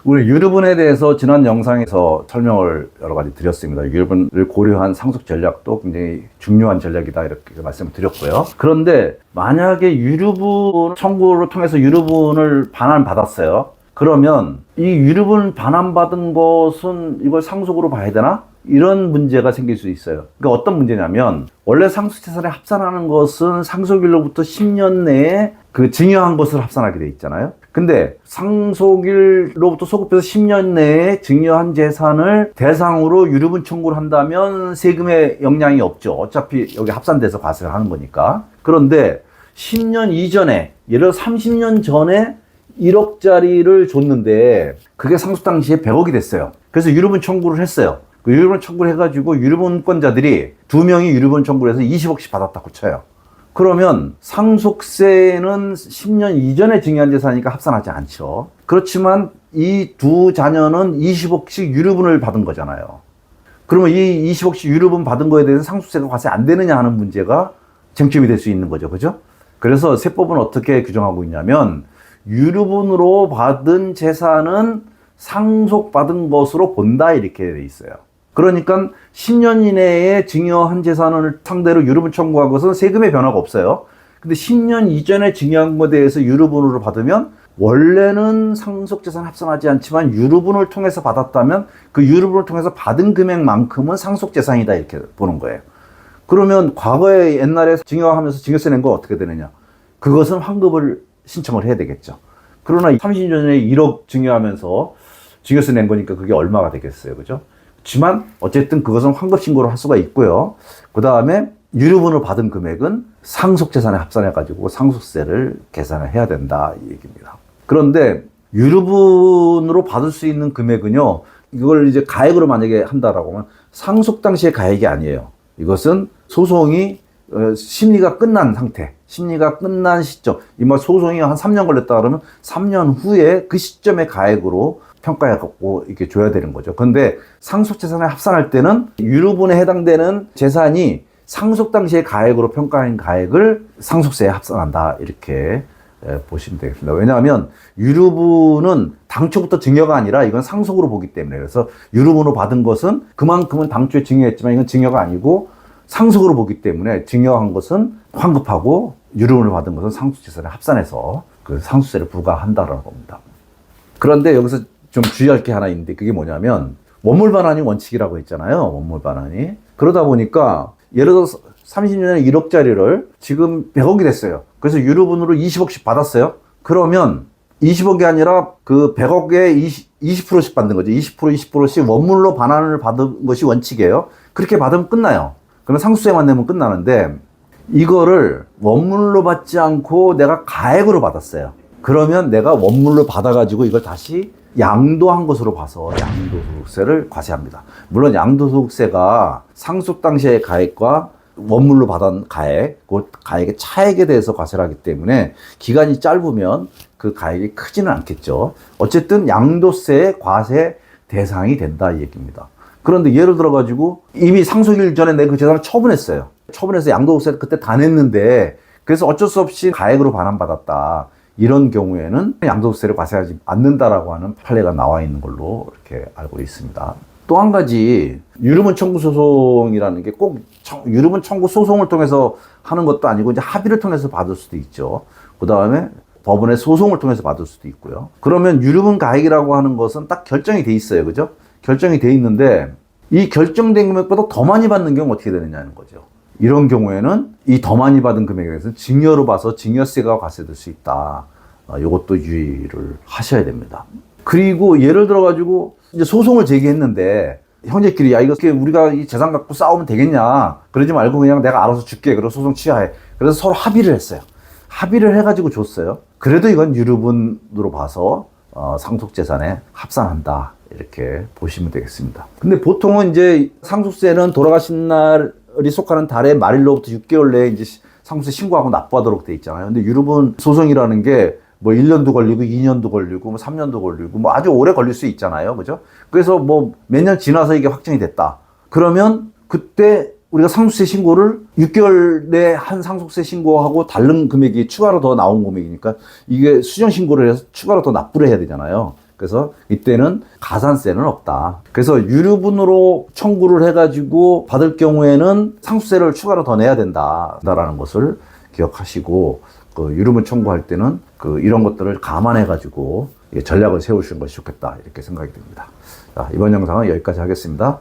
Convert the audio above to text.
우리 유류분에 대해서 지난 영상에서 설명을 여러 가지 드렸습니다. 유류분을 고려한 상속 전략도 굉장히 중요한 전략이다 이렇게 말씀을 드렸고요. 그런데 만약에 유류분 청구를 통해서 유류분을 반환받았어요. 그러면 이 유류분 반환받은 것은 이걸 상속으로 봐야 되나? 이런 문제가 생길 수 있어요. 그러니까 어떤 문제냐면 원래 상속재산에 합산하는 것은 상속일로부터 10년 내에 그 증여한 것을 합산하게 돼 있잖아요. 근데 상속일로부터 소급해서 10년 내에 증여한 재산을 대상으로 유류분 청구를 한다면 세금의 영향이 없죠. 어차피 여기 합산돼서 과세를 하는 거니까. 그런데 10년 이전에, 예를 들어 30년 전에 1억짜리를 줬는데 그게 상속 당시에 100억이 됐어요. 그래서 유류분 청구를 했어요. 그 유류분 청구를 해가지고 유류분권자들이 2명이 유류분 청구를 해서 20억씩 받았다고 쳐요. 그러면 상속세는 10년 이전에 증여한 재산이니까 합산하지 않죠. 그렇지만 이 두 자녀는 20억씩 유류분을 받은 거잖아요. 그러면 이 20억씩 유류분 받은 거에 대해서 상속세가 과세 안 되느냐 하는 문제가 쟁점이 될 수 있는 거죠. 그죠? 그래서 세법은 어떻게 규정하고 있냐면 유류분으로 받은 재산은 상속받은 것으로 본다 이렇게 돼 있어요. 그러니까 10년 이내에 증여한 재산을 상대로 유류분 청구한 것은 세금의 변화가 없어요. 근데 10년 이전에 증여한 것에 대해서 유류분으로 받으면 원래는 상속재산 합산하지 않지만 유류분을 통해서 받았다면 그 유류분을 통해서 받은 금액만큼은 상속재산이다 이렇게 보는 거예요. 그러면 과거에 옛날에 증여하면서 증여세 낸 거 어떻게 되느냐? 그것은 환급을 신청을 해야 되겠죠. 그러나 30년 전에 1억 증여하면서 증여세 낸 거니까 그게 얼마가 되겠어요. 그죠? 그렇지만 어쨌든 그것은 환급 신고를 할 수가 있고요. 그 다음에 유류분을 받은 금액은 상속재산에 합산해가지고 상속세를 계산을 해야 된다 이 얘기입니다. 그런데 유류분으로 받을 수 있는 금액은요, 이걸 이제 가액으로 만약에 한다라고 하면 상속 당시의 가액이 아니에요. 이것은 소송이 심리가 끝난 상태, 심리가 끝난 시점, 이 소송이 한 3년 걸렸다 그러면 3년 후에 그 시점의 가액으로 평가해갖고 이렇게 줘야 되는 거죠. 그런데 상속재산에 합산할 때는 유류분에 해당되는 재산이 상속 당시의 가액으로 평가한 가액을 상속세에 합산한다 이렇게 보시면 되겠습니다. 왜냐하면 유류분은 당초부터 증여가 아니라 이건 상속으로 보기 때문에, 그래서 유류분으로 받은 것은 그만큼은 당초에 증여했지만 이건 증여가 아니고 상속으로 보기 때문에 증여한 것은 환급하고 유류분을 받은 것은 상속재산에 합산해서 그 상속세를 부과한다라는 겁니다. 그런데 여기서 좀 주의할 게 하나 있는데 그게 뭐냐면 원물 반환이 원칙이라고 했잖아요. 원물 반환이. 그러다 보니까 예를 들어서 30년에 1억짜리를 지금 100억이 됐어요. 그래서 유류분으로 20억씩 받았어요. 그러면 20억이 아니라 그 100억에 20%씩 받는 거죠. 20%씩 원물로 반환을 받은 것이 원칙이에요. 그렇게 받으면 끝나요. 그러면 상속세만 내면 끝나는데 이거를 원물로 받지 않고 내가 가액으로 받았어요. 그러면 내가 원물로 받아가지고 이걸 다시 양도한 것으로 봐서 양도소득세를 과세합니다. 물론 양도소득세가 상속 당시의 가액과 원물로 받은 가액, 그 가액의 차액에 대해서 과세를 하기 때문에 기간이 짧으면 그 가액이 크지는 않겠죠. 어쨌든 양도세의 과세 대상이 된다 이 얘기입니다. 그런데 예를 들어가지고 이미 상속일 전에 내 그 재산을 처분했어요. 처분해서 양도소득세 그때 다 냈는데 그래서 어쩔 수 없이 가액으로 반환받았다. 이런 경우에는 양도소득세를 과세하지 않는다라고 하는 판례가 나와 있는 걸로 이렇게 알고 있습니다. 또 한 가지 유류분 청구 소송이라는 게 꼭 유류분 청구 소송을 통해서 하는 것도 아니고 이제 합의를 통해서 받을 수도 있죠. 그 다음에 법원의 소송을 통해서 받을 수도 있고요. 그러면 유류분 가액이라고 하는 것은 딱 결정이 돼 있어요. 그죠? 결정이 돼 있는데 이 결정된 금액보다 더 많이 받는 경우는 어떻게 되느냐는 거죠. 이런 경우에는 이 더 많이 받은 금액에 대해서 증여로 봐서 증여세가 과세될 수 있다. 이것도 유의를 하셔야 됩니다. 그리고 예를 들어가지고 이제 소송을 제기했는데 형제끼리 야 이거 우리가 이 재산 갖고 싸우면 되겠냐, 그러지 말고 그냥 내가 알아서 줄게, 그래서 소송 취하해. 그래서 서로 합의를 했어요. 합의를 해가지고 줬어요. 그래도 이건 유류분으로 봐서 상속재산에 합산한다 이렇게 보시면 되겠습니다. 근데 보통은 이제 상속세는 돌아가신 날이 속하는 달의 말일로부터 6개월 내에 이제 상속세 신고하고 납부하도록 돼 있잖아요. 근데 유류분 소송이라는 게 뭐 1년도 걸리고 2년도 걸리고 뭐 3년도 걸리고 뭐 아주 오래 걸릴 수 있잖아요. 그죠? 그래서 뭐 몇 년 지나서 이게 확정이 됐다. 그러면 그때 우리가 상속세 신고를 6개월 내에 한 상속세 신고하고 다른 금액이 추가로 더 나온 금액이니까 이게 수정 신고를 해서 추가로 더 납부를 해야 되잖아요. 그래서 이때는 가산세는 없다. 그래서 유류분으로 청구를 해가지고 받을 경우에는 상수세를 추가로 더 내야 된다라는 것을 기억하시고, 그 유류분 청구할 때는 이런 것들을 감안해가지고 전략을 세우시는 것이 좋겠다, 이렇게 생각이 듭니다. 자, 이번 영상은 여기까지 하겠습니다.